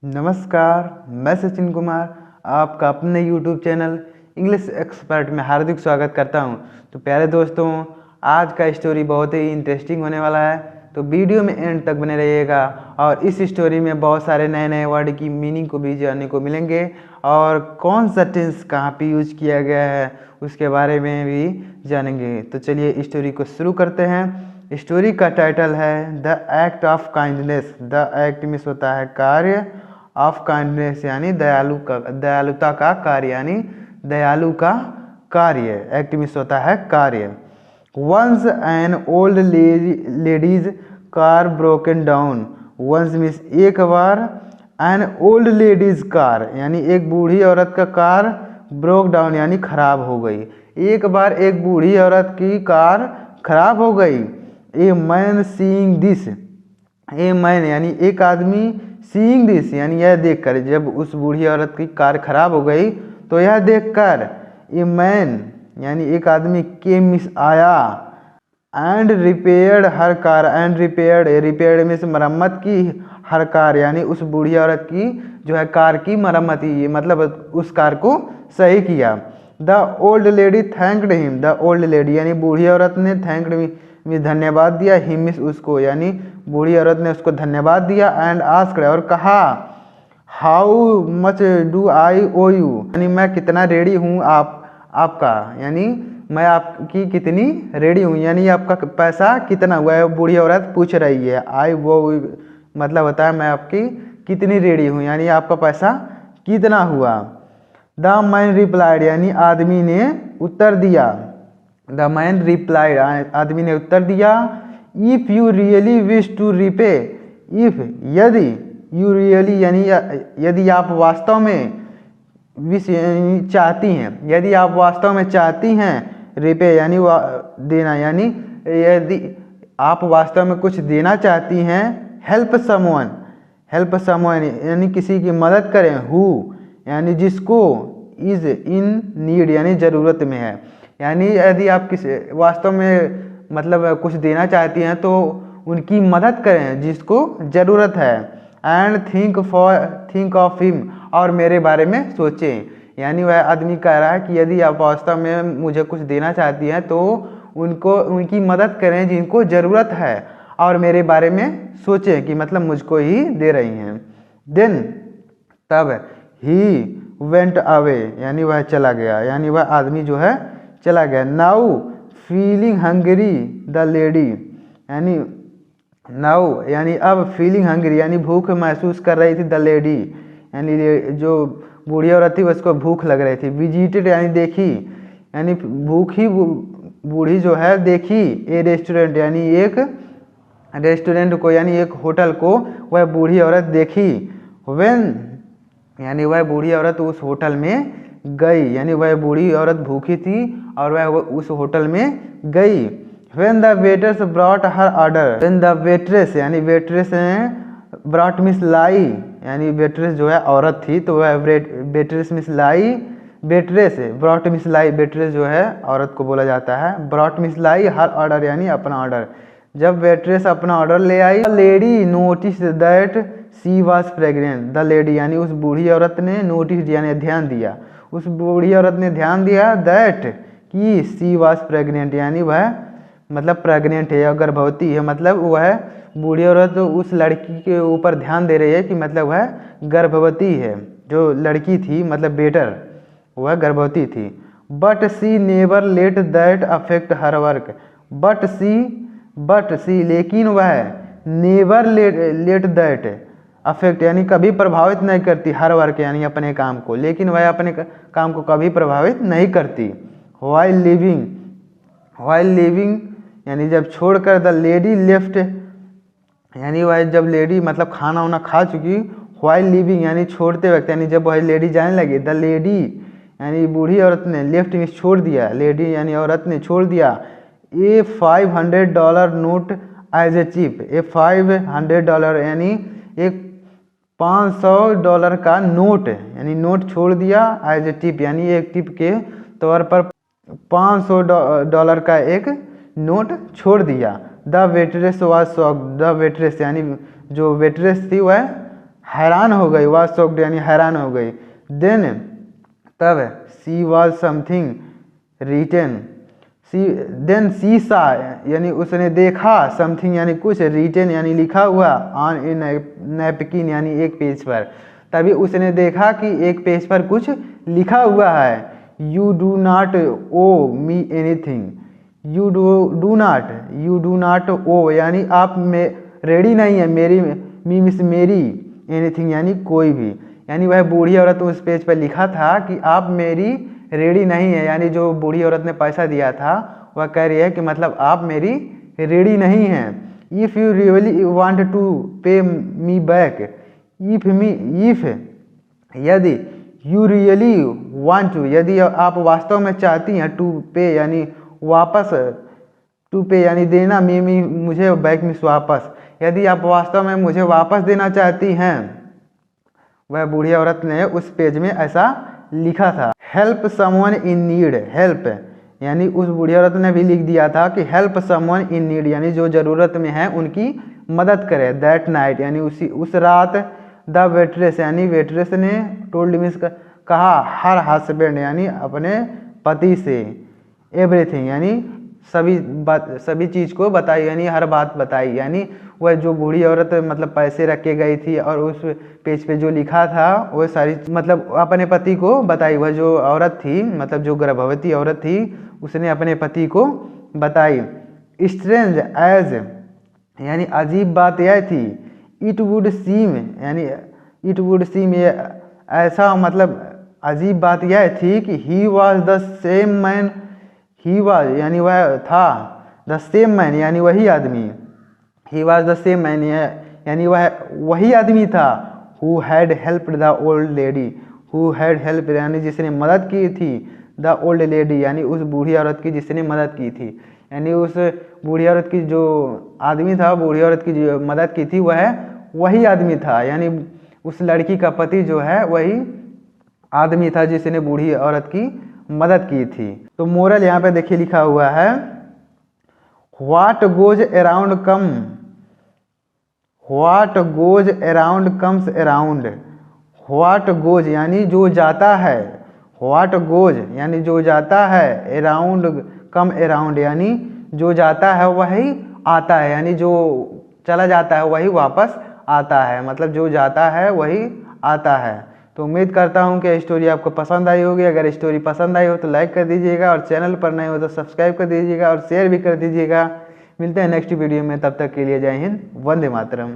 नमस्कार, मैं सचिन कुमार आपका अपने YouTube चैनल इंग्लिश एक्सपर्ट में हार्दिक स्वागत करता हूं। तो प्यारे दोस्तों, आज का स्टोरी बहुत ही इंटरेस्टिंग होने वाला है, तो वीडियो में एंड तक बने रहिएगा। और इस स्टोरी में बहुत सारे नए नए वर्ड की मीनिंग को भी जानने को मिलेंगे और कौन सा टेंस कहाँ पे यूज किया गया है उसके बारे में भी जानेंगे। तो चलिए स्टोरी को शुरू करते हैं। स्टोरी का टाइटल है the act of kindness. The act means होता है कार्य, ऑफ काइंडनेस यानी दयालुता का कार्य, यानी दयालु का कार्य। एक्ट मीन्स होता है कार्य। Once an old ladies car broken down. Once means एक बार, एन ओल्ड लेडीज कार यानी एक बूढ़ी औरत का कार ब्रोक डाउन यानी खराब हो गई। एक बार एक बूढ़ी औरत की कार खराब हो गई। A man seeing this, a man यानी एक आदमी, सीइंग दिस यानी यह देखकर, जब उस बूढ़ी औरत की कार खराब हो गई तो यह देखकर, ए मैन यानी एक आदमी, के मिस आया, and repaired her car. And repaired means मरम्मत की, हर कार यानी उस बूढ़ी औरत की जो है कार की मरम्मत की, मतलब उस कार को सही किया। The old lady thanked him. The old lady यानी बूढ़ी औरत ने थैंक्ड मी धन्यवाद दिया, हिम मिस उसको यानी बूढ़ी औरत ने उसको धन्यवाद दिया। एंड आस्क्ड और कहा, how much do I owe you यानी मैं कितना रेडी हूँ आपका, यानी मैं आपकी कितनी रेडी हूँ, यानी आपका पैसा कितना हुआ है, बूढ़ी औरत पूछ रही है। आई वो मतलब होता है मैं आपकी कितनी रेडी हूँ, यानी आपका पैसा कितना हुआ। द मैन रिप्लाइड यानी आदमी ने उत्तर दिया। द मैन रिप्लाइड आदमी ने उत्तर दिया। If you really wish to repay, if यदि, यू रियली यानी यदि आप वास्तव में, विश चाहती हैं, यदि आप वास्तव में चाहती हैं, रिपे यानी देना, यानी यदि आप वास्तव में कुछ देना चाहती हैं, हेल्प समवन, हेल्प समवन यानी किसी की मदद करें, हु यानी जिसको, इज इन नीड यानी ज़रूरत में है, यानी यदि आप किसी वास्तव में मतलब कुछ देना चाहती हैं तो उनकी मदद करें जिसको ज़रूरत है। एंड थिंक ऑफ हिम और मेरे बारे में सोचें, यानी वह आदमी कह रहा है कि यदि आप वास्तव में मुझे कुछ देना चाहती हैं तो उनकी मदद करें जिनको ज़रूरत है, और मेरे बारे में सोचें कि मतलब मुझको ही दे रही हैं। देन तब, ही वेंट अवे यानी वह चला गया, यानी वह आदमी जो है चला गया। Now feeling Hungary the lady यानी नाउ यानी अब, फीलिंग हंगरी यानी भूख महसूस कर रही थी, द लेडी यानी जो बूढ़ी औरत थी उसको भूख लग रही थी। विजिटेड यानी देखी, यानी भूखी बूढ़ी जो है देखी, ए रेस्टोरेंट यानी एक रेस्टोरेंट को, यानी एक होटल को वह बूढ़ी औरत देखी। व्हेन यानी वह बूढ़ी औरत उस होटल में गई, यानी वह बूढ़ी औरत भूखी थी और वह उस होटल में गई। When the waiters brought her order, when the waitress यानी वेट्रेस ने, ब्रॉट मिस लाई यानी वेट्रेस जो है औरत थी, तो वह वेट्रेस मिस लाई, वेट्रेस ब्रॉट मिस लाई, वेट्रेस जो है औरत को बोला जाता है। ब्रॉट मिस लाई हर ऑर्डर यानी अपना ऑर्डर, जब वेट्रेस अपना ऑर्डर ले आई। Lady notice that she was pregnant. The lady यानी उस बूढ़ी औरत ने नोटिस यानी ध्यान दिया, उस बूढ़ी औरत ने ध्यान दिया, दैट कि सी वॉज प्रेग्नेंट यानी वह मतलब प्रेग्नेंट है या गर्भवती है, मतलब वह बूढ़ी औरत उस लड़की के ऊपर ध्यान दे रही है कि मतलब वह गर्भवती है, जो लड़की थी मतलब बेटर वह गर्भवती थी। But she never let that affect her work. But she लेकिन वह, नेवर लेट दैट अफेक्ट यानी कभी प्रभावित नहीं करती, हर वर्क यानी अपने काम को, लेकिन वह अपने काम को कभी प्रभावित नहीं करती। वाइल लिविंग यानी जब छोड़कर, द लेडी लेफ्ट यानी वह जब लेडी मतलब खाना वाना खा चुकी, वाइल लिविंग यानी छोड़ते वक्त, यानी जब वह लेडी जाने लगी, द लेडी यानी बूढ़ी औरत ने, लेफ्ट में छोड़ दिया, लेडी यानी औरत ने छोड़ दिया, ए $500 नोट एज ए चिप। ए $500 यानी एक $500 का नोट, यानी नोट छोड़ दिया, एज ए टिप यानी एक टिप के तौर पर $500 का एक नोट छोड़ दिया। The waitress was shocked. The waitress यानी जो वेट्रेस थी वह हैरान हो गई, वाज शॉक्ड यानी हैरान हो गई। देन तब she was something written, then she saw यानी उसने देखा, समथिंग यानी कुछ, रिटन यानी लिखा हुआ, ऑन ए नैपकिन यानी एक पेज पर। तभी उसने देखा कि एक पेज पर कुछ लिखा हुआ है, you do not owe me anything, you do not owe यानी आप में रेडी नहीं है, मेरी मी मिस मेरी, एनीथिंग यानी कोई भी, यानी वह बूढ़ी औरत उस पेज पर लिखा था कि आप मेरी रेडी नहीं है, यानी जो बूढ़ी औरत ने पैसा दिया था वह कह रही है कि मतलब आप मेरी रेडी नहीं हैं। If you really want to pay me back, if यदि यू रियली वांट टू यदि आप वास्तव में चाहती हैं, टू पे यानी वापस, टू पे यानी देना, मी मुझे बैक मीन्स वापस, यदि आप वास्तव में मुझे वापस देना चाहती हैं, वह बूढ़ी औरत ने उस पेज में ऐसा लिखा था। Help someone in need, help यानी उस बूढ़ी औरत ने भी लिख दिया था कि हेल्प समवन इन नीड यानी जो ज़रूरत में है उनकी मदद करे। दैट नाइट यानी उस रात, द वेट्रेस यानी वेट्रेस ने टोल्ड मीन्स कहा, हर हस्बैंड यानी अपने पति से, एवरीथिंग यानी सभी चीज़ को बताई, यानी हर बात बताई, यानी वह जो बूढ़ी औरत मतलब पैसे रख के गई थी और उस पेज पे जो लिखा था वो सारी मतलब अपने पति को बताई। वह जो औरत थी मतलब जो गर्भवती औरत थी उसने अपने पति को बताई। स्ट्रेंज एज यानी अजीब बात यह थी, इट वुड सीम यानी इट वुड सीम ये ऐसा मतलब अजीब बात यह थी कि he was the same man, he was यानी वह था, द सेम मैन यानी वही आदमी, he was the same man यानी वह वही आदमी था, who had helped the old lady, who had help यानी जिसने मदद की थी, द ओल्ड लेडी यानी उस बूढ़ी औरत की जिसने मदद की थी, यानी उस बूढ़ी औरत की जो आदमी था, बूढ़ी औरत की जो मदद की थी वह वही आदमी था, यानी उस लड़की का पति जो है वही आदमी था जिसने बूढ़ी औरत की मदद की थी। तो मोरल यहाँ पे देखिए लिखा हुआ है, what goes around come, what goes around comes around, what goes यानी जो जाता है, व्हाट गोज यानी जो जाता है, अराउंड कम अराउंड यानी जो जाता है वही आता है, यानी जो चला जाता है वही वापस आता है, मतलब जो जाता है वही आता है। तो उम्मीद करता हूँ कि स्टोरी आपको पसंद आई होगी। अगर स्टोरी पसंद आई हो तो लाइक कर दीजिएगा और चैनल पर नए हो तो सब्सक्राइब कर दीजिएगा और शेयर भी कर दीजिएगा। मिलते हैं नेक्स्ट वीडियो में, तब तक के लिए जय हिंद, वंदे मातरम।